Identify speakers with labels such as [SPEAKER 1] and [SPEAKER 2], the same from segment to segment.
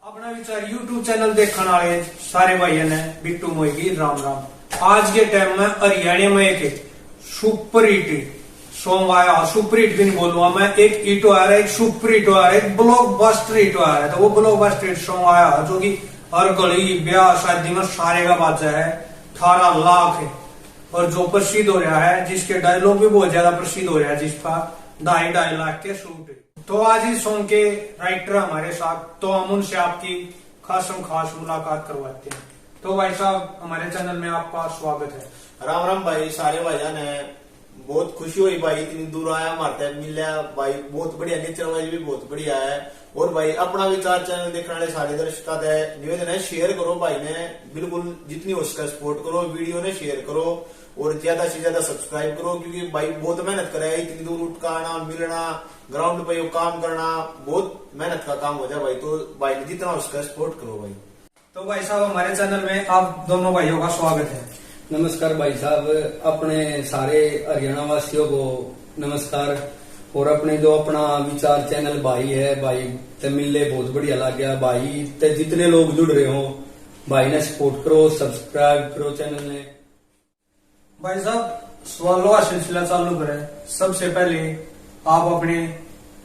[SPEAKER 1] अपना विचार YouTube channel देखने वाले सारे भाइयों ने बिट्टू मोई की राम राम। आज के टाइम में हरियाणा में एक सुपर हिट सॉन्ग आया, सुपर हिट भी नहीं बोलूंगा मैं, एक हिट आ रहा है, एक सुपर हिट आ रहा है, एक ब्लॉकबस्टर हिट आ रहा है। तो वो ब्लॉकबस्टर हिट सॉन्ग आया जो कि हर गली ब्याह शादी में सारे का बाजा है, 18 लाख है। और जो प्रसिद्ध हो रहा है, जिसके डायलॉग भी बहुत ज्यादा प्रसिद्ध हो रहा है, जिसका 2.5 लाख के शूट है। तो आज इस सॉन्ग के राइटर हमारे साथ, तो हम उनसे आपकी खास मुलाकात करवाते हैं। तो भाई साहब, हमारे चैनल में आपका स्वागत है।
[SPEAKER 2] राम राम भाई, सारे भाईजान है। बहुत खुशी हुई भाई, इतनी दूर आया हमारे मिला भाई, बहुत बढ़िया। नेचर वाइज भी बहुत बढ़िया है। और भाई अपना विचार चैनल देखने वाले सारे दर्शक है निवेदन है, शेयर करो भाई ने, बिल्कुल जितनी हो सके सपोर्ट करो, वीडियो ने शेयर करो और ज्यादा से ज्यादा सब्सक्राइब करो, क्योंकि भाई बहुत मेहनत करे, इतनी दूर उठ कर आना, मिलना, ग्राउंड पे काम करना, बहुत मेहनत का काम हो जाए भाई। तो भाई ने जितना हो सके सपोर्ट करो भाई।
[SPEAKER 1] तो भाई साहब, हमारे चैनल में आप दोनों भाइयों का स्वागत है।
[SPEAKER 3] नमस्कार भाई साहब, अपने सारे हरियाणा वासियों को नमस्कार। और अपने जो अपना विचार चैनल भाई है, भाई ते मिलने बहुत बढ़िया लग गया भाई। ते जितने लोग जुड़ रहे हो भाई ने सपोर्ट करो, सब्सक्राइब करो चैनल ने।
[SPEAKER 1] भाई साहब, सवालों का सिलसिला चालू करें। सबसे पहले आप अपने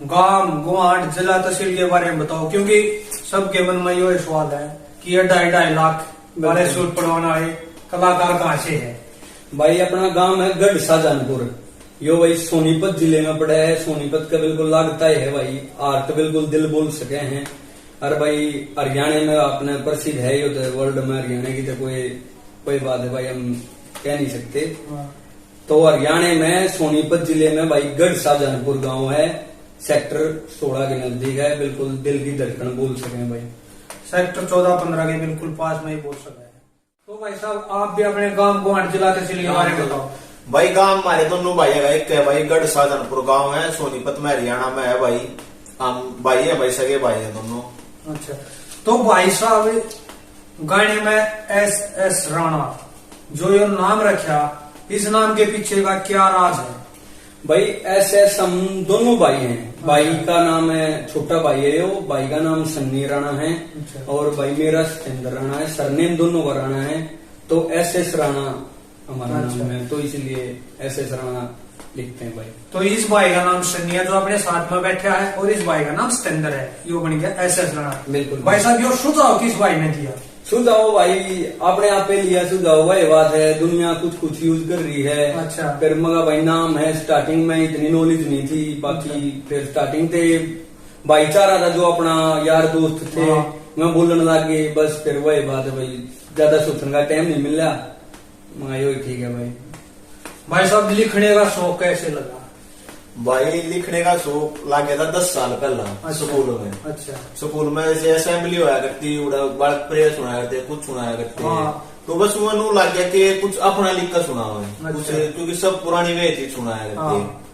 [SPEAKER 1] गांव, गुवाहाट, जिला, तहसील के बारे में बताओ, क्योंकि सबके मन में ये सवाल है कि ये 2.5 लाख वाले सूट पड़वाने वाले कलाकार कहाँ से है।
[SPEAKER 3] भाई अपना गांव है गढ़ शाहजहानपुर, यो भाई सोनीपत जिले में पड़ा है। सोनीपत का बिल्कुल लागता है भाई, आर्ट बिल्कुल दिल बोल सके हैं। और भाई हरियाणा में अपने प्रसिद्ध है यो, तो वर्ल्ड में हरियाणा की तो कोई बात है भाई, हम कह नहीं सकते। तो हरियाणा में सोनीपत जिले में भाई गढ़ शाहजहानपुर गांव है, सेक्टर 16 के नजदीक है, बिल्कुल दिल की धड़कन बोल सके भाई।
[SPEAKER 1] सेक्टर 14-15 के बिल्कुल पास में ही बोल सका है। तो भाई साहब, आप भी अपने गांव, गुवाहाट, जिला, तहसील के बारे में बताओ।
[SPEAKER 2] भाई गांव हमारे दोनों भाई है, एक है भाई गढ़ शाहजहानपुर गांव है, सोनीपत में हरियाणा में है भाई। हम भाई है भाई, सगे भाई है दोनों।
[SPEAKER 1] अच्छा, तो भाई साहब गाने में एस राणा जो ये नाम रखा, इस नाम के पीछे का क्या राज है?
[SPEAKER 3] भाई ऐसे हम दोनों भाई हैं। भाई का नाम है, छोटा भाई है वो, भाई का नाम सन्नी राणा है।
[SPEAKER 1] अच्छा।
[SPEAKER 3] और भाई मेरा सतेंद्र राणा है, सरनेम दोनों का राणा है। तो एस राणा हमारा नाम है, तो इसलिए एस राणा लिखते हैं भाई।
[SPEAKER 1] तो इस भाई का नाम सन्नी है जो अपने साथ में बैठा है, और इस भाई का नाम सतेंद्र है, यो बन गया एस राणा।
[SPEAKER 3] बिल्कुल
[SPEAKER 1] भाई साहब, यो सुझाव किस भाई ने दिया?
[SPEAKER 3] सुझाव भाई अपने आप पे लिया सुझाव, वही बात है, दुनिया कुछ यूज कर रही है।
[SPEAKER 1] अच्छा।
[SPEAKER 3] फिर मगा भाई नाम है, स्टार्टिंग में इतनी नॉलेज नहीं थी, बाकी फिर स्टार्टिंग थे भाईचारा था जो अपना यार दोस्त थे, मैं बोलने लगे, बस फिर वही बात है भाई, ज्यादा सोचने का टाइम नहीं मिला, मगा यो ठीक है भाई।
[SPEAKER 1] भाई साहब, लिखने का शौक कैसे लगा?
[SPEAKER 2] भाई लिखने का शौक लग गया था 10 साल पहला।
[SPEAKER 1] अच्छा।
[SPEAKER 2] स्कूल में।
[SPEAKER 1] अच्छा।
[SPEAKER 2] स्कूल में जैसे असेंबली होया करती, बालक प्रेयर सुनाया करते, कुछ सुनाया करते।
[SPEAKER 1] हाँ।
[SPEAKER 2] तो बस वो लग गया कि कुछ अपना लिख कर सुना हुआ है कुछ,
[SPEAKER 1] अच्छा।
[SPEAKER 2] क्योंकि सब पुरानी वे थी सुनाया करते।
[SPEAKER 1] हाँ।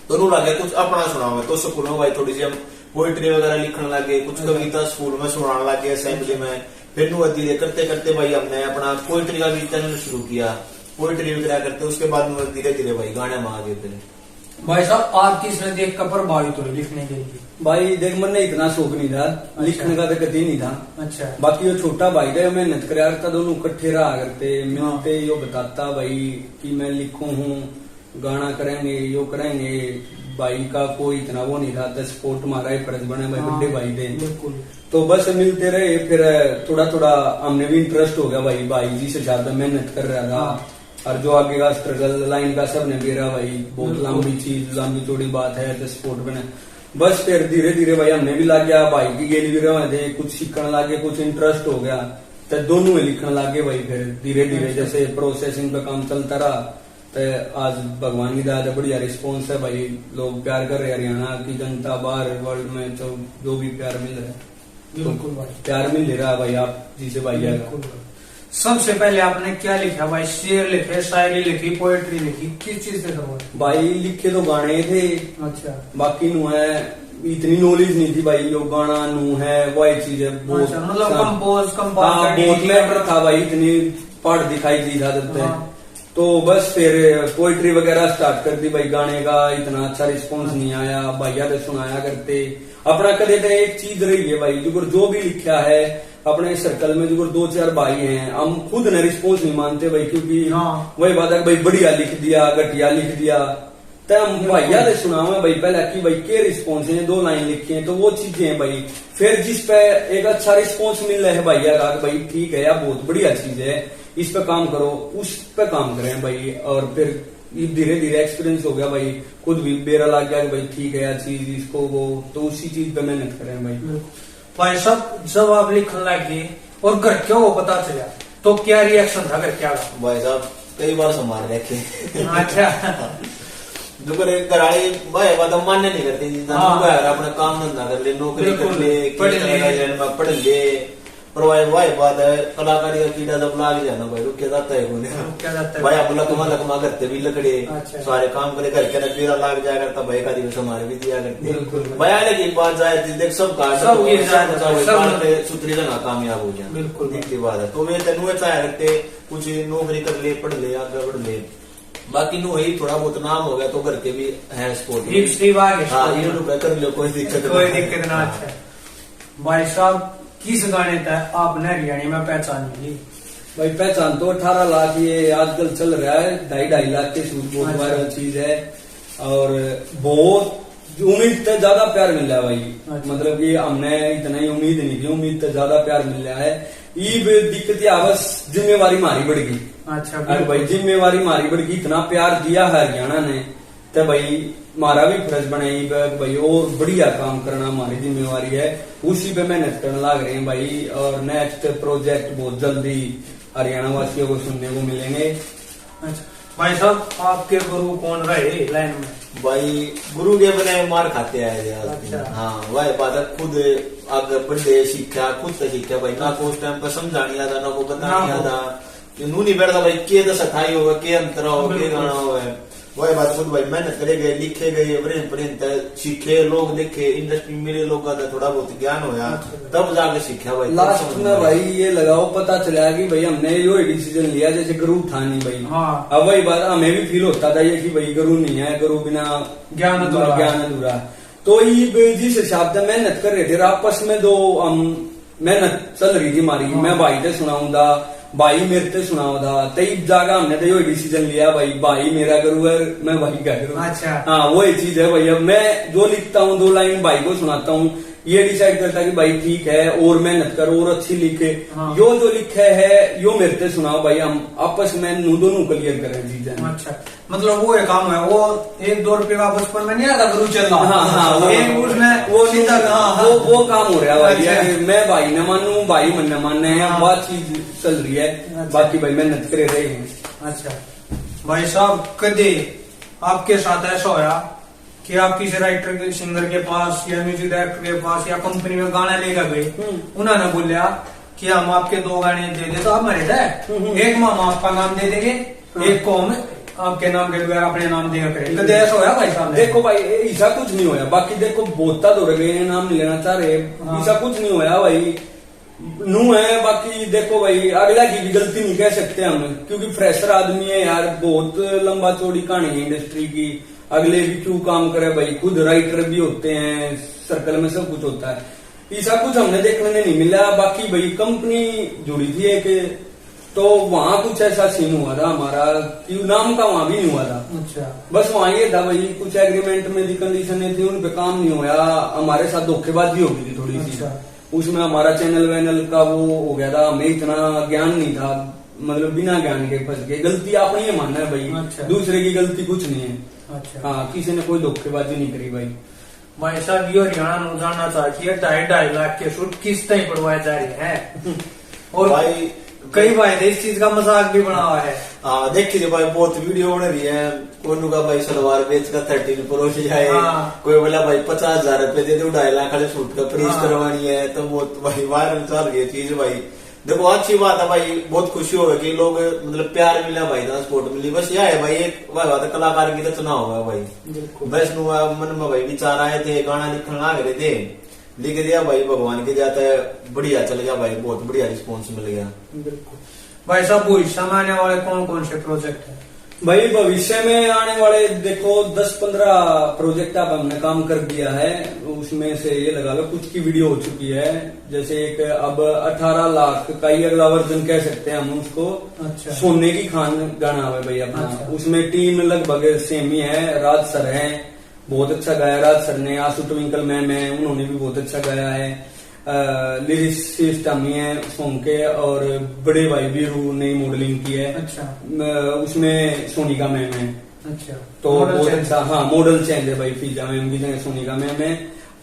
[SPEAKER 2] तो नू लग गया कुछ अपना सुना हुआ। तो स्कूल में भाई थोड़ी सी हम पोइट्री वगैरह लिखने लगे, कुछ कविता स्कूल में सुनाने लगे असेंबली में। फिर नू धीरे करते करते भाई हमने अपना पोइट्री का भी चैनल शुरू किया, पोइट्री वगैरह करते। उसके बाद धीरे धीरे भाई गाने में आ गए थे।
[SPEAKER 1] भाई साहब, आप किसने देख कर प्रभावित हुए लिखने के लिए?
[SPEAKER 3] भाई देख, मन ने इतना शौक नहीं था, लिखने का तो कभी नहीं था।
[SPEAKER 1] अच्छा।
[SPEAKER 3] बाकी वो छोटा भाई था, मेहनत कराया करता, दोनों इकट्ठे रहा करते, मिलते, यो बताता भाई कि मैं लिखू हूँ, गाना करेंगे, यो करेंगे। भाई का कोई इतना वो नहीं था, तो सपोर्ट मारा ही फर्ज बने भाई, बड़े भाई थे।
[SPEAKER 1] बिल्कुल।
[SPEAKER 3] तो बस मिलते रहे, फिर थोड़ा थोड़ा हमने भी इंटरेस्ट हो गया भाई जी से ज्यादा मेहनत कर रहा था। और जो आगे का स्ट्रगल लाइन का सब ने घेरा भाई, बहुत लंबी चीज, लंबी चौड़ी बात है, तो सपोर्ट बने। बस फिर धीरे धीरे भाई हमने भी लग गया, भाई की गेल भी रहे थे, कुछ सीखने लगे, कुछ इंटरेस्ट हो गया, तो दोनों ही लिखने लगे भाई। फिर धीरे धीरे जैसे प्रोसेसिंग पे काम चलता रहा, तो आज भगवान की दया से बढ़िया रिस्पॉन्स है भाई, लोग प्यार कर रहे, हरियाणा की जनता, बाहर वर्ल्ड में जो भी प्यार मिल रहा है,
[SPEAKER 1] बिल्कुल भाई,
[SPEAKER 3] प्यार मिल रहा है भाई आप जी से भाई।
[SPEAKER 1] सबसे पहले आपने क्या लिखा भाई? शेर लिखे, शायरी लिखी, पोएट्री लिखी, किस चीज से करवाए?
[SPEAKER 3] भाई लिखे तो गाने थे।
[SPEAKER 1] अच्छा।
[SPEAKER 3] बाकी नू है, इतनी नॉलेज नहीं थी भाई, जो गाना नू है वही चीज है।
[SPEAKER 1] अच्छा, मतलब कंपोज
[SPEAKER 3] बहुत मैटर था भाई, इतनी पढ़ दिखाई दी था तब तक। तो बस फिर पोइट्री वगैरह स्टार्ट कर दी भाई। गाने का इतना अच्छा रिस्पॉन्स नहीं आया, भैया तो सुनाया करते, अपना कदे तो एक चीज रही है भाई, जो भी लिखा है अपने सर्कल में, जो 2-4 भाई हैं, हम खुद ने रिस्पॉन्स नहीं मानते भाई, क्योंकि वही बात है भाई बढ़िया लिख दिया, घटिया लिख दिया, तो हम भैया ने सुना हुआ भाई पहले कि भाई के रिस्पॉन्स है, 2 लाइन लिखी है, तो वो चीजें हैं भाई। फिर जिस पे एक अच्छा रिस्पॉन्स मिल रहा है भैया का, भाई ठीक है यार बहुत बढ़िया चीज है, इस पे काम करो, उस पे काम करें भाई। और फिर धीरे धीरे एक्सपीरियंस हो गया भाई, खुद भी बेरा लग गया कि भाई ठीक है यार चीज इसको वो, तो उसी चीज पे मेहनत करें भाई।
[SPEAKER 1] भाई साहब जब आप लिखने लगे और घर क्या वो पता चला तो क्या रिएक्शन था, घर क्या था?
[SPEAKER 2] भाई साहब कई बार संभाल रखे।
[SPEAKER 1] अच्छा
[SPEAKER 2] जो करे कराई भाई बात मान्य नहीं करते, अपना काम धंधा कर ले, नौकरी कर ले, पढ़ ले, पर भाई बात है कलाकारी का कीड़ा जब लाग जाना भाई रुक जाता है भाई, आप लकमा करते भी लकड़े सारे काम करे घर के कीड़ा लाग जाया करता भाई, का दिवस हमारे भी दिया करते भाई। आने की बात जाए देख सब सूत्री जगह कामयाब हो जाए, बिल्कुल देखती बात है। तो वे तेन चाहे करते कुछ नौकरी कर ले, पढ़ ले, आगे बढ़ ले, बाकी नो ही थोड़ा बहुत नाम हो गया तो घर के भी है सपोर्ट, रुपए कर लो, कोई दिक्कत ना।
[SPEAKER 1] अच्छा भाई साहब किस गाने तक आपने हरियाणा में पहचान ली?
[SPEAKER 3] भाई पहचान तो 18 लाख ये आजकल चल रहा है, 2.5 लाख के सूट बहुत वायरल चीज है, और बहुत उम्मीद से ज्यादा प्यार मिल रहा है भाई। मतलब ये हमने इतना ही उम्मीद नहीं थी, उम्मीद से ज्यादा प्यार मिल रहा है। ये दिक्कत या बस जिम्मेवारी मारी बढ़ गई।
[SPEAKER 1] अच्छा
[SPEAKER 3] भाई जिम्मेवारी मारी बढ़ गई, इतना प्यार दिया है हरियाणा ने, तो भाई हमारा भी फर्ज बनाई भाई और बढ़िया काम करना हमारी जिम्मेवारी है, उसी पे मेहनत करने लग रहे हैं भाई। और नेक्स्ट प्रोजेक्ट बहुत जल्दी हरियाणा वासियों को सुनने को मिलेंगे।
[SPEAKER 1] अच्छा भाई साहब आपके गुरु कौन रहे लाइन में?
[SPEAKER 2] भाई गुरु के बने मार खाते आए थे।
[SPEAKER 1] अच्छा।
[SPEAKER 2] हाँ वही बात है, खुद आगे बढ़े सीखा, खुद से सीखा भाई, ना को उस टाइम पर समझा नहीं आता, ना को पता नहीं आता, नू नहीं बैठता भाई के तो सफाई होगा, के अंतर होगा, के गाना होगा, वही बात खुद भाई मेहनत करे गए, लिखे गए, सीखे, लोग देखे, इंडस्ट्री में मेरे लोग का थोड़ा बहुत ज्ञान होया, तब जाके सीखा भाई।
[SPEAKER 3] लास्ट में भाई ये लगाओ पता चला कि भाई हमने यो डिसीजन लिया जैसे गुरु था नहीं भाई।
[SPEAKER 1] हाँ।
[SPEAKER 3] अब वही बात हमें भी फील होता था ये कि भाई गुरु नहीं है, गुरु बिना ज्ञान अधूरा। तो ये जिस हिसाब से मेहनत कर रहे थे आपस में, जो हम मेहनत चल रही थी हमारी, मैं भाई से सुनाऊंगा, भाई मेरे से सुनाओ था, तई जागा हमने तो ये डिसीजन लिया भाई मेरा गुरु है, मैं भाई का गुरु।
[SPEAKER 1] अच्छा
[SPEAKER 3] हाँ वही चीज है भाई। अब मैं जो लिखता हूँ 2 लाइन भाई को सुनाता हूँ, ये डिसाइड करता कि भाई ठीक है और मेहनत करो और अच्छी लिखे।
[SPEAKER 1] हाँ।
[SPEAKER 3] जो लिखे है यो मेरे से सुनाओ भाई, हम आपस में दोनों क्लियर करें चीजें।
[SPEAKER 1] अच्छा मतलब वो एक काम है, वो 1-2 रुपए का बचपन में नहीं आता गुरु चलना।
[SPEAKER 3] हाँ वो काम हो रहा है भाई। अच्छा। मैं भाई न मानू, भाई मन न मानने हैं, बात चीज चल रही है। अच्छा। बाकी भाई मेहनत करे रहे हैं।
[SPEAKER 1] अच्छा भाई साहब कदे आपके साथ ऐसा होया कि आप किसी राइटर के, सिंगर के पास या म्यूजिक डायरेक्टर के पास या कंपनी में गाना लेकर गए, उन्होंने बोलिया कि हम आपके 2 गाने दे दे तो आप मरे थे, एक हम आपका नाम दे देंगे, एक को हम आपके नाम के बगैर अपने नाम देगा करें, कदे ऐसा होया भाई साहब?
[SPEAKER 3] देखो भाई ऐसा कुछ नहीं होया, बाकी देखो बोलता तो रहे नाम लेना चाह रहे, ऐसा कुछ नहीं होया भाई, नू है। बाकी देखो भाई अगला की भी गलती नहीं कह सकते हम, क्योंकि फ्रेशर आदमी है यार, बहुत लंबा चौड़ी कहानी है इंडस्ट्री की, अगले भी क्यों काम करे भाई, खुद राइटर भी होते हैं, सर्कल में सब कुछ होता है, ऐसा कुछ हमने देखने नहीं मिला। बाकी भाई कंपनी जुड़ी थी एक, तो वहाँ कुछ ऐसा सीन हुआ था हमारा कि नाम का वहाँ भी नहीं हुआ था। अच्छा बस वहाँ ये था भाई कुछ एग्रीमेंट में दी कंडीशन थी, उन पे काम नहीं होया, हमारे साथ धोखेबाजी हो गई थी थोड़ी सी। उसमें हमारा चैनल वैनल का वो हो गया था, हमें इतना ज्ञान नहीं था, मतलब बिना ज्ञान के फंस गए। गलती आपने ये मानना है भाई। अच्छा। दूसरे की गलती कुछ नहीं है। अच्छा हाँ, किसी ने कोई धोखेबाजी नहीं करी भाई।
[SPEAKER 1] भाई साहब ये हरियाणा जानना चाहती है 2.5 लाख के शूट किस तरह पड़वाए जा रहे हैं और
[SPEAKER 2] भाई
[SPEAKER 1] कई भाई इस चीज का मजाक भी बना हुआ है।
[SPEAKER 2] हाँ देखिए भाई बहुत वीडियो बन रही है, कोई का भाई सलवार बेच का 13 परोस जाए। हाँ। कोई बोला भाई 50,000 रुपए दे दो 2.5 लाख वाले सूट का प्रेस। हाँ। करवानी है, तो बहुत भाई वायरल चल रही है चीज भाई। देखो अच्छी बात है भाई, बहुत खुशी हो कि लोग मतलब प्यार मिला भाई, सपोर्ट मिली। बस यह है भाई एक भाई बात है, कलाकार की तो चुनाव हुआ भाई। बस मन में भाई विचार आए थे, गाना लिखने लग रहे थे, लिख दिया भाई, भगवान के जाता है बढ़िया चल गया भाई, बहुत बढ़िया रिस्पॉन्स मिल गया।
[SPEAKER 1] बिल्कुल भाई साहब भविष्य में आने वाले कौन कौन से प्रोजेक्ट है?
[SPEAKER 3] भाई भविष्य में आने वाले देखो 10-15 प्रोजेक्ट अब हमने काम कर दिया है, उसमें से ये लगा लो कुछ की वीडियो हो चुकी है। जैसे एक अब 18 लाख का ही अगला वर्जन कह सकते हैं हम उसको।
[SPEAKER 1] अच्छा।
[SPEAKER 3] सोने की खान गाना है भाई अपना।
[SPEAKER 1] अच्छा।
[SPEAKER 3] उसमें टीम लगभग सेम ही है। राज सर है, बहुत अच्छा गाया राज सर ने। आशु ट्विंकल मैम है, उन्होंने भी बहुत अच्छा गाया है। लिरिसिस्ट अम्मी है सॉन्ग के, और बड़े भाई बीरू ने मॉडलिंग की है।
[SPEAKER 1] अच्छा।
[SPEAKER 3] उसमें सोनिका मैम है।
[SPEAKER 1] अच्छा।
[SPEAKER 3] तो बहुत अच्छा, हाँ मॉडल चेंज है भाई। फिजा मैम की जगह सोनिका मैम है।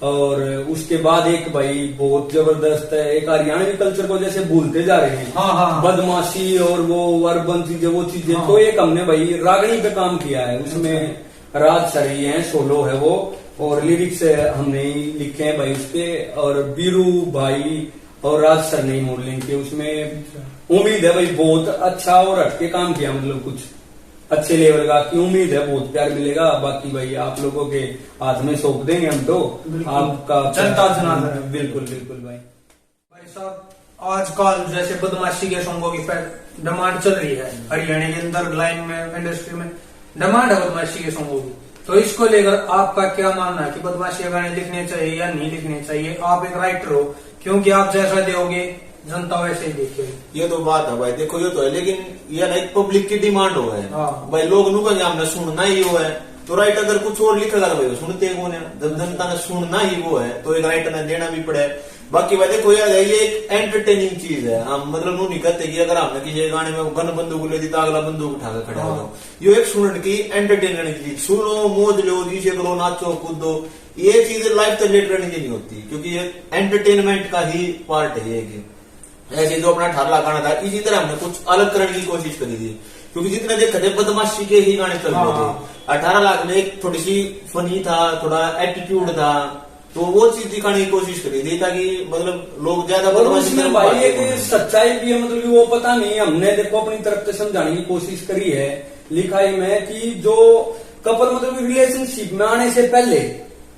[SPEAKER 3] और उसके बाद एक भाई बहुत जबरदस्त है, एक हरियाणवी कल्चर को जैसे भूलते जा रहे हैं।
[SPEAKER 1] हाँ हाँ।
[SPEAKER 3] बदमाशी और वो अर्बन चीजें, वो चीजें।
[SPEAKER 1] हाँ।
[SPEAKER 3] तो एक हमने भाई रागनी पे काम किया है। उसमें राज सर ही है, सोलो है वो, और लिरिक्स हमने ही लिखे हैं भाई उसके। और बीरू भाई और राज सर ने ही मॉडलिंग की उसमें। उम्मीद है भाई बहुत अच्छा और हटके काम किया, मतलब कुछ अच्छे लेवल का की उम्मीद है, बहुत प्यार मिलेगा। बाकी भाई आप लोगों के हाथ में सौंप देंगे हम तो। आपका
[SPEAKER 1] जनता जनार्दन।
[SPEAKER 3] बिल्कुल बिल्कुल भाई।
[SPEAKER 1] भाई साहब आजकल जैसे बदमाशी के सॉन्गों की डिमांड चल रही है हरियाणा के अंदर, लाइन में, इंडस्ट्री में डिमांड है बदमाशी के सॉन्गों की। तो इसको लेकर आपका क्या मानना है कि बदमाशी के गाने लिखने चाहिए या नहीं लिखने चाहिए? आप एक राइटर हो, क्योंकि आप जैसा दोगे जनता वैसे ही देखेगी।
[SPEAKER 2] ये तो बात है भाई, देखो ये तो है, लेकिन ये ना एक पब्लिक की डिमांड हो है भाई। लोग नु कहेंगे हमने सुनना ही हो है, तो राइटर अगर कुछ और लिखेगा भाई सुनते कौन है? जब जनता ने सुनना ही वो है तो एक राइटर ने देना भी पड़े। बाकी भाई देखो यार ये एक एंटरटेनिंग चीज है। हम मतलब नू नहीं कहते कि अगर हमने किसी गाने में गन बंदूक ले दी तो अगला बंदूक उठा कर खड़ा हो। ये एक सुनने की एंटरटेनमेंट की चीज, सुनो मौज लो, नीचे करो, नाचो कूदो, ये चीजें लाइफ तक रिलेटेड नहीं होती, क्योंकि ये एंटरटेनमेंट का ही पार्ट है। ये ऐसे जो अपना 18 लाख गाना था, इसी तरह हमने कुछ अलग करने की कोशिश करी थी, क्योंकि जितने देखे थे बदमाशी के ही गाने चल रहे थे। 18 लाख में एक थोड़ी सी फनी था, थोड़ा एटीट्यूड था, तो वो चीज दिखाने की कोशिश करी थी ताकि मतलब लोग ज्यादा बदमाशी
[SPEAKER 3] उसमें भाई एक सच्चाई भी है, मतलब कि वो पता नहीं, हमने देखो अपनी तरफ से समझाने की कोशिश करी है लिखाई में कि जो कपल मतलब रिलेशनशिप में आने से पहले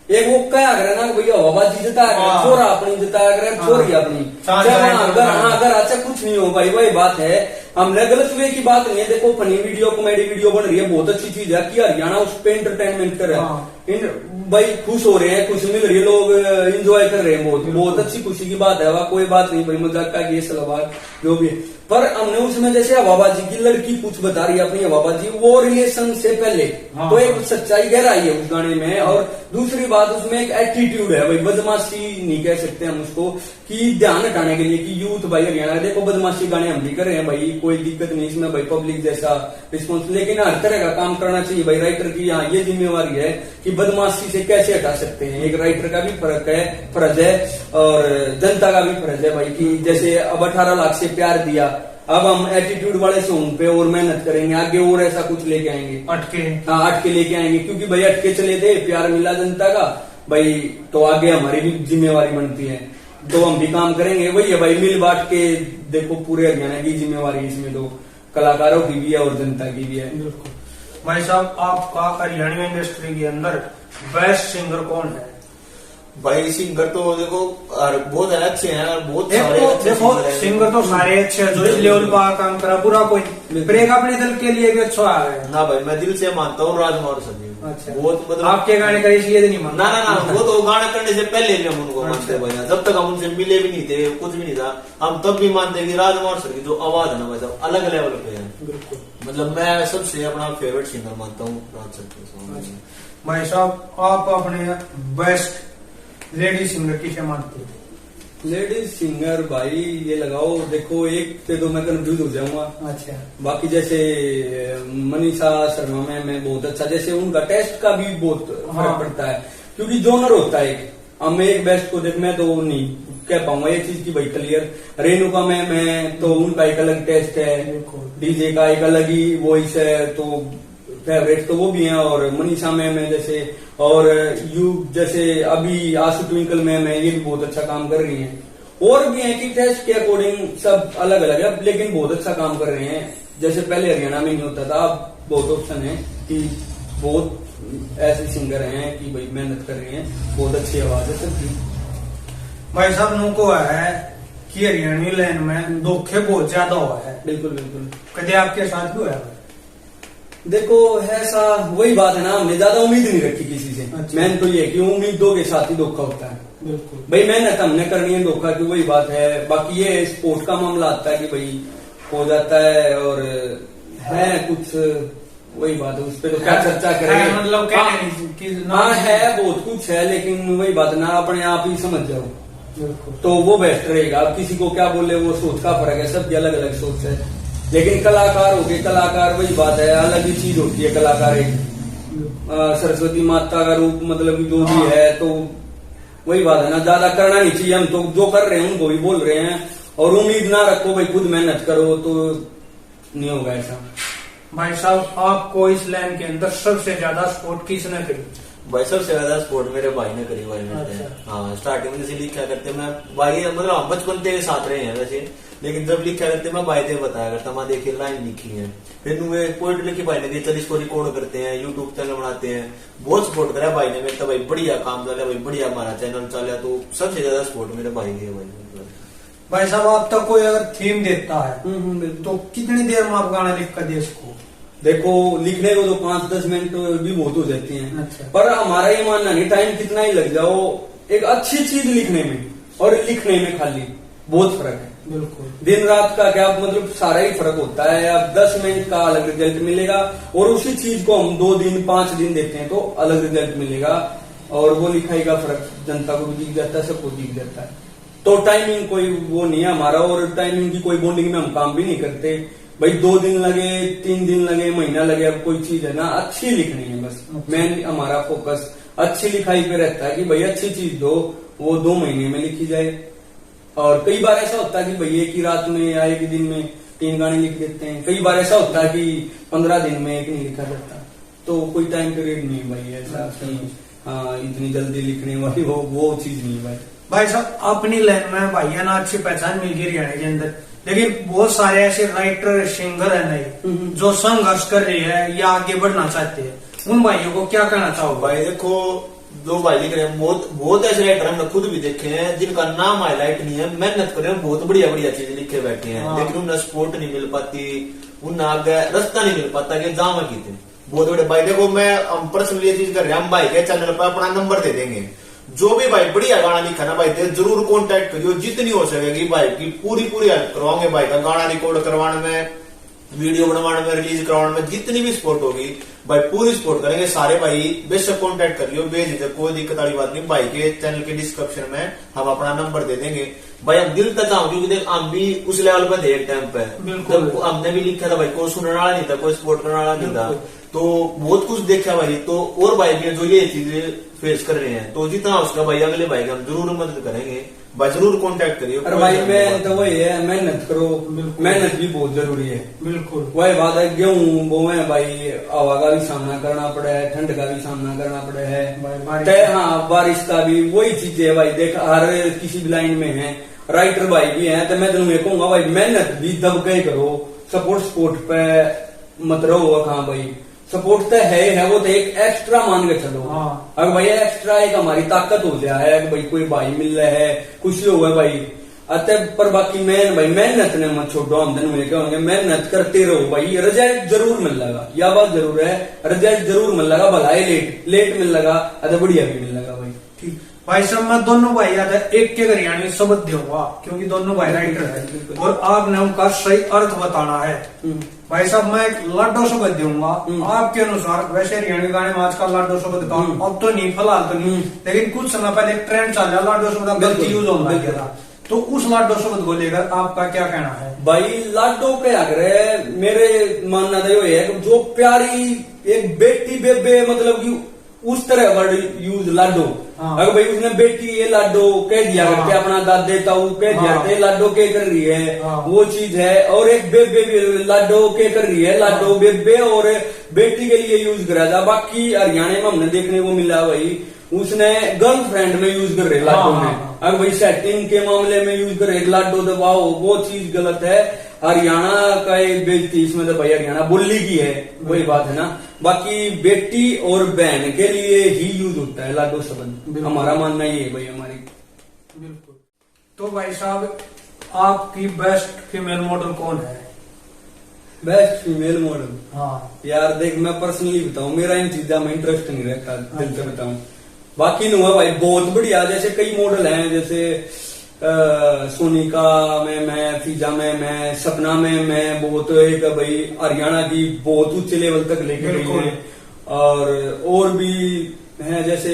[SPEAKER 3] एक वो क्या करे ना भैया हवाबाजी जताया करे, छोरा अपनी जताया करे, छोरी अपनी। अगर अच्छा कुछ नहीं हो भाई, वही बात है। हमने गलत वे की बात नहीं है। देखो फनी वीडियो, कॉमेडी वीडियो बन रही है, बहुत अच्छी चीज है कि हरियाणा उस पे एंटरटेनमेंट कर रहा है। भाई खुश हो रहे हैं, खुशी मिल रही है, लोग एंजॉय कर रहे हैं, बहुत अच्छी खुशी की बात है। वह कोई बात नहीं भाई, मजाक का ये सलवार जो भी है। पर हमने उसमें जैसे हवाबाजी की, लड़की कुछ बता रही है अपनी हवाबाजी, वो रिलेशन से पहले तो एक सच्चाई गहराई है उस गाने में। और दूसरी बात उसमें एक एटीट्यूड है भाई, बदमाशी नहीं कह सकते हम उसको, कि ध्यान हटाने के लिए कि यूथ भाई हरियाणा देखो बदमाशी गाने हम भी कर रहे हैं भाई, कोई दिक्कत नहीं इसमें भाई, पब्लिक जैसा रिस्पॉन्स। लेकिन हर तरह का काम करना चाहिए भाई। राइटर की यहाँ ये जिम्मेवारी है कि बदमाशी से कैसे हटा सकते हैं। एक राइटर का भी फर्ज है और जनता का भी फर्ज है भाई, कि जैसे अब 18 लाख से प्यार दिया, अब हम एटीट्यूड वाले सॉन्ग पे और मेहनत करेंगे, आगे और ऐसा कुछ लेके आएंगे, अटके लेके आएंगे। क्योंकि भाई अटके चले थे, प्यार मिला जनता का भाई, तो आगे हमारी भी जिम्मेवारी बनती है, तो हम भी काम करेंगे। वही है भाई, मिल बांट के देखो, पूरे हरियाणा की जिम्मेवारी इसमें तो कलाकारों की भी है और जनता की भी है।
[SPEAKER 1] भाई साहब आपका हरियाणा इंडस्ट्री के अंदर बेस्ट सिंगर कौन है?
[SPEAKER 2] भाई सिंगर तो देखो बहुत अच्छे हैं और बहुत सारे
[SPEAKER 1] देखो,
[SPEAKER 2] अच्छे
[SPEAKER 1] देखो सिंगर तो सारे अच्छे हैं, जो इस लेवल पर काम करा, पूरा कोई ब्रेक अपने दिल के लिए भी अच्छा आ गया
[SPEAKER 2] ना भाई। मैं दिल से मानता हूँ राजमौर सर जी,
[SPEAKER 1] अच्छा।
[SPEAKER 2] बहुत मतलब
[SPEAKER 1] आपके गाने का इसलिए नहीं मानता?
[SPEAKER 2] ना वो तो गाना करने से पहले भी हम उनको मानते भाई, जब तक हम उनसे मिले भी नहीं थे, कुछ भी नहीं था, हम तब भी मानते कि राजमौर सर की जो आवाज है ना भाई साहब अलग लेवल पे है।
[SPEAKER 1] बिल्कुल,
[SPEAKER 2] मतलब मैं सबसे अपना फेवरेट सिंगर मानता हूँ राज सर को।
[SPEAKER 1] भाई साहब आप अपने बेस्ट लेडी सिंगर किसे मानते हैं?
[SPEAKER 3] लेडीज सिंगर भाई ये लगाओ, देखो एक पे तो मैं कंफ्यूज हो जाऊंगा।
[SPEAKER 1] अच्छा।
[SPEAKER 3] बाकी जैसे मनीषा शर्मा में मैं बहुत अच्छा, जैसे उनका टेस्ट का भी बहुत फर्क पड़ता है, क्योंकि जोनर होता है एक। अब मैं एक बेस्ट को देख, मैं तो नहीं कह पाऊंगा ये चीज की भाई क्लियर। रेणुका में मैं तो उनका एक अलग टेस्ट है, डीजे का एक अलग ही वॉइस है, तो फेवरेट तो वो भी हैं। और मनीषा में जैसे, और यू जैसे अभी आशु ट्विंकल में ये भी बहुत अच्छा काम कर रही हैं। और भी हैं कि टेस्ट के अकॉर्डिंग सब अलग अलग है, लेकिन बहुत अच्छा काम कर रहे हैं। जैसे पहले हरियाणा में नहीं होता था, अब बहुत ऑप्शन है कि बहुत ऐसे सिंगर हैं कि भाई मेहनत कर रहे हैं, बहुत अच्छी आवाज है सबकी।
[SPEAKER 1] भाई साहब नुको है कि हरियाणवी लाइन में धोखे बहुत ज्यादा हुआ है।
[SPEAKER 3] बिल्कुल बिल्कुल।
[SPEAKER 1] कभी आपके साथ भी हुआ है?
[SPEAKER 3] देखो ऐसा वही बात है ना, हमने ज्यादा उम्मीद नहीं रखी किसी से।
[SPEAKER 1] अच्छा।
[SPEAKER 3] मैंने तो ये कि उम्मीदों के साथ ही धोखा होता है।
[SPEAKER 1] बिल्कुल
[SPEAKER 3] भाई मेहनत हमने करनी है, धोखा की वही बात है। बाकी ये स्पोर्ट का मामला आता है कि भाई हो जाता है, और है कुछ वही बात है, उस पर तो क्या चर्चा करेंगे।
[SPEAKER 1] मतलब कहने कि
[SPEAKER 3] हाँ है, बहुत कुछ है, लेकिन वही बात ना, अपने आप ही समझ जाओ
[SPEAKER 1] बिल्कुल
[SPEAKER 3] तो वो बेस्ट रहेगा। अब किसी को क्या बोले, वो सोच का फर्क है, सबकी अलग अलग सोच है। लेकिन कलाकार हो गए, कलाकार वही बात है, अलग ही चीज होती है कलाकार। एक सरस्वती माता का रूप मतलब कि जो भी है, तो वही बात है ना, ज्यादा करना नहीं चाहिए। हम तो जो कर रहे हैं उनको भी बोल रहे हैं, और उम्मीद ना रखो भाई, खुद मेहनत करो तो नहीं होगा ऐसा।
[SPEAKER 1] भाई साहब, आपको इस लाइन के अंदर सबसे ज्यादा सपोर्ट किसने करी?
[SPEAKER 2] भाई सबसे ज्यादा सपोर्ट मेरे भाई ने करी भाई मेरे।
[SPEAKER 1] अच्छा।
[SPEAKER 2] हाँ, स्टार्टिंग में जैसे लिखा करते मैं भाई, मतलब हम बचपन के साथ रहे हैं वैसे, लेकिन जब लिखा करते मैं भाई ने बताया करता, मैं देखिए लाइन लिखी है, फिर पोएट लिखी भाई ने दी, चल इसको रिकॉर्ड करते हैं, यूट्यूब चैनल बनाते हैं। बहुत सपोर्ट करा भाई ने मेरे, तो भाई बढ़िया काम चला भाई, बढ़िया हमारा चैनल चला। तो सबसे ज्यादा सपोर्ट मेरे भाई ने भाई।
[SPEAKER 1] भाई साहब, आप तक कोई अगर थीम देता है
[SPEAKER 3] बिल्कुल।
[SPEAKER 1] तो कितनी देर में आप गाना लिख कर दे इसको?
[SPEAKER 3] देखो लिखने को तो 5-10 मिनट भी बहुत हो जाती हैं।
[SPEAKER 1] अच्छा।
[SPEAKER 3] पर हमारा ये मानना नहीं, टाइम कितना ही लग जाओ, एक अच्छी चीज लिखने में और लिखने में खाली बहुत फर्क है।
[SPEAKER 1] बिल्कुल।
[SPEAKER 3] दिन रात का क्या मतलब सारा ही फर्क होता है। अब 10 मिनट का अलग रिजल्ट मिलेगा, और उसी चीज को हम 2 दिन 5 दिन देते हैं तो अलग रिजल्ट मिलेगा। और वो लिखाई का फर्क जनता को भी दिख जाता है, सबको दिख जाता है। तो टाइमिंग कोई वो नहीं है हमारा, और टाइमिंग की कोई बॉन्डिंग में हम काम भी नहीं करते। भाई 2 दिन लगे, 3 दिन लगे, महीना लगे, अब कोई चीज है ना अच्छी लिखनी है बस। मेन हमारा फोकस अच्छी लिखाई पे रहता है कि भाई अच्छी चीज दो, वो 2 महीने में लिखी जाए। और कई बार ऐसा होता है कि भाई एक ही रात में या एक ही दिन में 3 गाने लिख देते हैं। कई बार ऐसा होता है कि 15 दिन में एक नहीं लिखा जाता। तो कोई टाइम पीरियड नहीं है भाई ऐसा कि हाँ इतनी जल्दी लिखने वाली वो चीज नहीं है भाई।
[SPEAKER 1] भाई साहब, अपनी लाइन में भाई है ना अच्छी पहचान मिल गई हरियाणा के अंदर, लेकिन बहुत सारे ऐसे राइटर सिंगर है नहीं जो संघर्ष कर रही है या आगे बढ़ना चाहते हैं, उन भाइयों को क्या कहना चाहोगे?
[SPEAKER 2] भाई देखो, दो भाई लिख रहे हैं, बहुत ऐसे राइटर हमने खुद भी देखे हैं जिनका नाम हाईलाइट नहीं है, मेहनत कर रहे हैं, बहुत बढ़िया बढ़िया चीजें लिखे बैठे हैं।
[SPEAKER 1] हाँ।
[SPEAKER 2] लेकिन उन्हें सपोर्ट नहीं मिल पाती, उन्हें आगे रास्ता नहीं मिल पाता कि जामा की थे बहुत बड़े भाई। देखो मैं हम पर्सनली ये चीज कर रहे हैं, हम भाई के चैनल पर अपना नंबर दे देंगे। जो भी भाई बढ़िया गाना लिखा ना भाई, जरूर कांटेक्ट करियो, जितनी हो सकेगी भाई की पूरी हेल्प करवाओगे भाई का गाना रिकॉर्ड करवाने में, वीडियो बनवाने में, रिलीज करवाने में, जितनी भी सपोर्ट होगी भाई पूरी सपोर्ट करेंगे सारे भाई। बेशक कांटेक्ट करियो, बेझिझक, कोई दिक्कत वाली बात नहीं। भाई के चैनल के डिस्क्रिप्शन में हम अपना नंबर दे देंगे भाई। हम दिल तक चाहूँ क्योंकि देख हम भी उस लेवल पे थे एक टाइम पे, जब हमने भी लिखा था भाई, कोई सुनने वाला नहीं था, कोई सपोर्ट करने वाला नहीं था, तो बहुत कुछ देखा भाई। तो और भाई भी जो ये चीजें फेस कर रहे हैं, तो जितना उसका भाई अगले भाई का हम जरूर मदद करेंगे भाई, जरूर कांटेक्ट करिए।
[SPEAKER 3] अरे भाई मैं तो वही है, मेहनत करो, मेहनत भी बहुत जरूरी है।
[SPEAKER 1] बिल्कुल
[SPEAKER 3] वही बात है, गेहूं बोए भाई, हवा का भी सामना करना पड़ा है, ठंड का भी सामना करना पड़ा है, हाँ बारिश का भी, वही चीजें है भाई। देख हर किसी भी लाइन में है, राइटर भाई भी है, तो मैं तुम्हें कहूंगा भाई मेहनत भी दब के करो, सपोर्ट पे मत रहो। हाँ भाई सपोर्ट तो है वो तो एक एक्स्ट्रा मान के चलो।
[SPEAKER 1] हाँ।
[SPEAKER 3] अगर भाई एक्स्ट्रा एक हमारी ताकत हो जाए कि भाई कोई भाई मिल रहा है, खुशी हो गए भाई अतः। पर बाकी मैं भाई मेहनत ने मत छोड़ो, हम दिन में कहोगे मेहनत करते रहो भाई, रिजल्ट जरूर मिल लगा, यह बात जरूर है, रिजल्ट जरूर मिल लगा, भला ही लेट मिल लगा, अतः बढ़िया भी मिल लगा भाई।
[SPEAKER 1] ठीक भाई साहब, मैं दोनों भाई याद है एक के हरियाणवी शब्द दूंगा क्योंकि दोनों भाई राइटर है और आपने उनका सही अर्थ बताना है। भाई साहब, मैं एक लाडो शब्द दूंगा आपके अनुसार। वैसे हरियाणवी गाने में आजकल लाडो शब्द का अब तो नहीं, फिलहाल तो नहीं, लेकिन कुछ समय पहले एक ट्रेंड चल रहा लाडो शब्द का गलती यूज होने लग गया था, तो उस लाडो शब्द को लेकर आपका क्या कहना है?
[SPEAKER 3] भाई लाडो पे आग्रह मेरे मानना तो ये है कि जो प्यारी एक बेटी बेबे मतलब कि उस तरह वर्ड यूज लाडो।
[SPEAKER 1] हाँ।
[SPEAKER 3] अगर भाई उसने बेटी ये लाडो कह दिया करते, अपना दादे ताऊ कह दिया करते, लाडो के कर रही है, वो चीज है। और एक बेबे भी लाडो के कर रही है, लाडो बेबे और बेटी के लिए यूज करा था। बाकी हरियाणा में हमने देखने को मिला भाई उसने गर्लफ्रेंड में यूज कर रहे लाडो में। अगर भाई सेटिंग के मामले में यूज कर रहे लाडो दबाओ, वो चीज गलत है। हरियाणा का एक बेइज्जती इसमें तो भाई हरियाणा बोली की है, वही बात है ना। बाकी बेटी और बहन के लिए ही यूज होता है लाडो शब्द, हमारा मानना ये है भाई हमारी।
[SPEAKER 1] बिल्कुल। तो भाई साहब, आपकी बेस्ट फीमेल मॉडल कौन है?
[SPEAKER 3] बेस्ट फीमेल मॉडल
[SPEAKER 1] हाँ
[SPEAKER 3] यार देख, मैं पर्सनली बताऊं, मेरा इन चीजा में इंटरेस्ट नहीं रहता, दिल से बताऊं। बाकी नु है भाई बहुत बढ़िया, जैसे कई मॉडल हैं, जैसे सोनिका में मैं, फीजा में मैं, सपना में मैं, बहुत एक भाई हरियाणा की बहुत ऊंचे लेवल तक लेके गई है, और भी है जैसे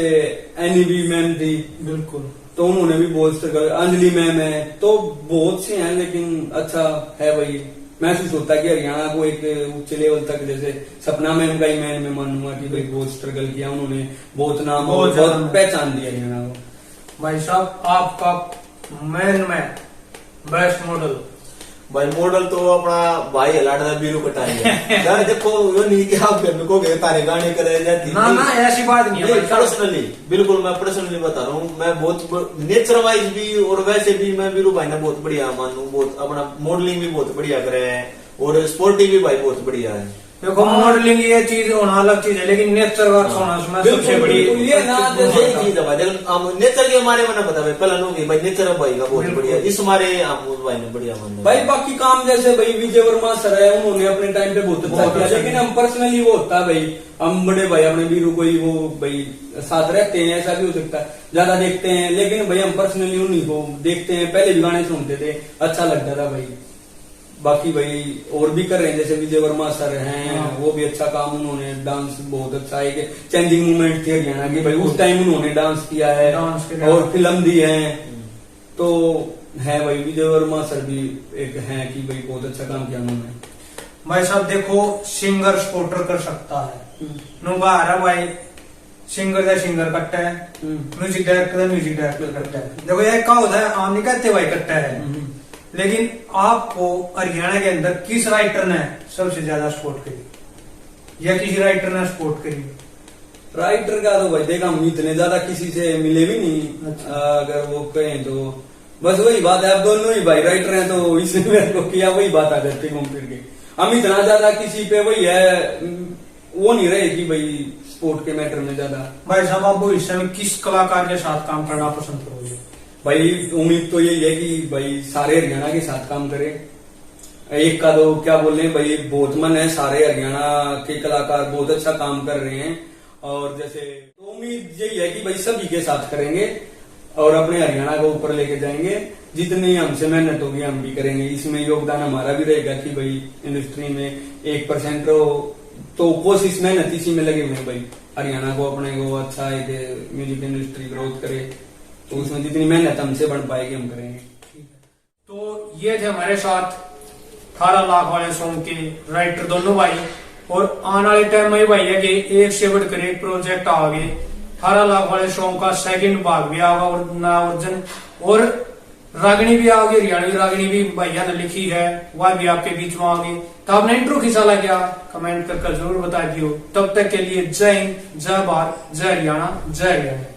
[SPEAKER 3] एनी मैम थी,
[SPEAKER 1] बिल्कुल,
[SPEAKER 3] तो उन्होंने भी बहुत स्ट्रगल, अंजलि मैम है, तो बहुत से हैं, लेकिन अच्छा है भाई, महसूस होता है कि हरियाणा को एक ऊंचे लेवल तक, जैसे सपना मैम का ही मैं मानूंगा कि भाई बहुत स्ट्रगल किया उन्होंने, बहुत नाम और बहुत पहचान दी हरियाणा को।
[SPEAKER 1] भाई साहब आपका मैन में बेस्ट मॉडल?
[SPEAKER 2] भाई मॉडल तो अपना भाई हलाटा बीरू कटाई है यार, देखो वो नहीं कि आप घर में को गए तारे गाने करे जाती,
[SPEAKER 1] ना ना ऐसी बात नहीं है।
[SPEAKER 2] पर्सनली बिल्कुल मैं पर्सनली बता रहा हूँ, मैं बहुत नेचर वाइज भी और वैसे भी मैं बीरू भाई ने बहुत बढ़िया मानू, बहुत अपना मॉडलिंग भी बहुत बढ़िया करे हैं, और स्पोर्टिव भी भाई बहुत बढ़िया है।
[SPEAKER 1] देखो मॉडलिंग ये चीज होना अलग चीज है, लेकिन नेचर वर्क होना उसमें सबसे बड़ी
[SPEAKER 3] ये ना
[SPEAKER 2] यही चीज है भाई, हम नेचर के हमारे मैंने पता भाई पहला लोग भाई नेचर है भाई का बहुत बढ़िया, इस हमारे हम भाई ने बढ़िया माना
[SPEAKER 3] भाई। बाकी काम जैसे भाई विजय वर्मा सर है, उन्होंने अपने टाइम पे बहुत अच्छा किया, लेकिन हम पर्सनली वो होता है भाई, हम बड़े भाई अपने वीरू को ही वो भाई साथ रहते हैं, ऐसा भी हो सकता है, ज्यादा देखते हैं, लेकिन भाई हम पर्सनली उन्हीं को देखते हैं, पहले भी गाने सुनते थे, अच्छा लगता था भाई। बाकी भाई और भी कर रहे हैं, जैसे विजय वर्मा सर हैं, वो भी अच्छा काम, उन्होंने डांस बहुत अच्छा है, चेंजिंग मूवमेंट थी हरियाणा की भाई, उस टाइम उन्होंने डांस किया है और फिल्म दी है, तो है भाई विजय वर्मा सर भी एक है कि भाई बहुत अच्छा काम किया उन्होंने।
[SPEAKER 1] भाई साहब देखो सिंगर सपोर्टर कर सकता है, नुबारा भाई सिंगर का सिंगर कट्टा है, म्यूजिक डायरेक्टर का म्यूजिक डायरेक्टर कट्टा है। देखो ये क्या होता है, आम नहीं कहते भाई कट्टा है, लेकिन आपको हरियाणा के अंदर किस राइटर ने सबसे ज्यादा सपोर्ट करी, या किसी राइटर ने सपोर्ट करी?
[SPEAKER 3] राइटर का तो भाई देखा हम इतने ज्यादा किसी से मिले भी नहीं।
[SPEAKER 1] अच्छा।
[SPEAKER 3] अगर वो कहें तो बस वही बात है, अब दोनों ही भाई राइटर हैं, तो इसने मेरे को किया वही बात आ जाती घूम फिर के। हम इतना ज्यादा किसी पे वही है वो नहीं रहे कि भाई स्पोर्ट के मैटर में ज्यादा।
[SPEAKER 1] भाई साहब आप भविष्य में किस कलाकार के साथ काम करना पसंद करोगे?
[SPEAKER 3] भाई उम्मीद तो यही है कि भाई सारे हरियाणा के साथ काम करें। एक का तो क्या बोल रहे हैं भाई, बहुत मन है, सारे हरियाणा के कलाकार बहुत अच्छा काम कर रहे हैं, और जैसे तो उम्मीद यही है कि भाई सभी के साथ करेंगे और अपने हरियाणा को ऊपर लेके जाएंगे। जितनी हमसे मेहनत होगी हम भी करेंगे, इसमें योगदान हमारा भी रहेगा कि भाई इंडस्ट्री में 1% तो कोशिश मेहनत इसी में लगे हुए हैं भाई, हरियाणा को अपने को अच्छा एक म्यूजिक इंडस्ट्री ग्रोथ करे, तो उसमें जितनी मेहनत हमसे बढ़ पाएगी हम करेंगे।
[SPEAKER 1] तो ये थे हमारे साथ 18 लाख वाले सॉन्ग के राइटर दोनों भाई, और आने वाले टाइम में भाई है कि एक से बढ़कर एक प्रोजेक्ट आगे 18 लाख वाले सॉन्ग का सेकंड भाग भी आगा, और नया वर्जन, और रागनी भी आओगे, हरियाणवी रागनी भी भैया ने लिखी है, वह भी आपके बीच में आओगे। तो आपने इंट्रो किसा लगा कमेंट कर जरूर बता दियो। तब तक के लिए जय हिंद, जय भारत, जय हरियाणा, जय हरियाणा।